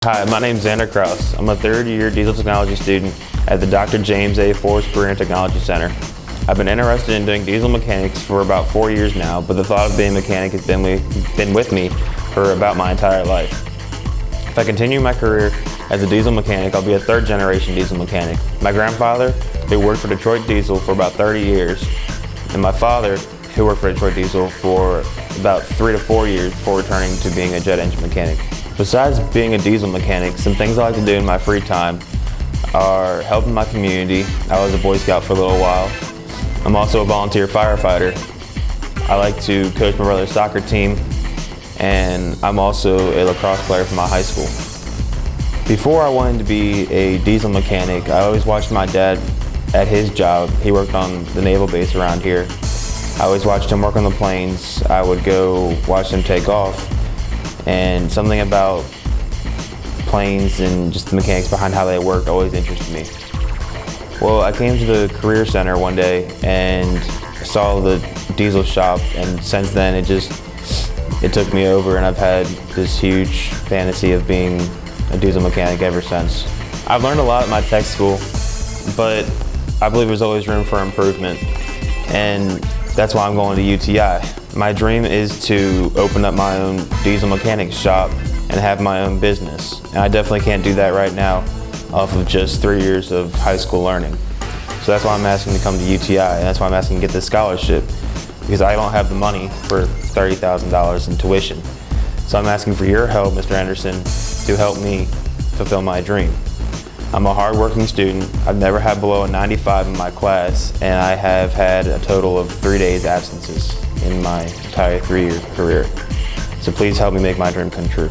Hi, my name is Xander Kraus. I'm a third-year diesel technology student at the Dr. James A. Forrest Career and Technology Center. I've been interested in doing diesel mechanics for about 4 years now, but the thought of being a mechanic has been with me for about my entire life. If I continue my career as a diesel mechanic, I'll be a third-generation diesel mechanic. My grandfather, who worked for Detroit Diesel for about 30 years, and my father, who worked for Detroit Diesel for about 3 to 4 years before returning to being a jet engine mechanic. Besides being a diesel mechanic, some things I like to do in my free time are helping my community. I was a Boy Scout for a little while. I'm also a volunteer firefighter. I like to coach my brother's soccer team, and I'm also a lacrosse player for my high school. Before I wanted to be a diesel mechanic, I always watched my dad at his job. He worked on the naval base around here. I always watched him work on the planes. I would go watch him take off. And something about planes and just the mechanics behind how they work always interested me. Well, I came to the Career Center one day and saw the diesel shop, and since then it took me over, and I've had this huge fantasy of being a diesel mechanic ever since. I've learned a lot at my tech school, but I believe there's always room for improvement, and that's why I'm going to UTI. My dream is to open up my own diesel mechanics shop and have my own business. And I definitely can't do that right now off of just 3 years of high school learning. So that's why I'm asking to come to UTI, and that's why I'm asking to get this scholarship, because I don't have the money for $30,000 in tuition. So I'm asking for your help, Mr. Anderson, to help me fulfill my dream. I'm a hard-working student. I've never had below a 95 in my class, and I have had a total of 3 days absences in my entire 3-year career. So please help me make my dream come true.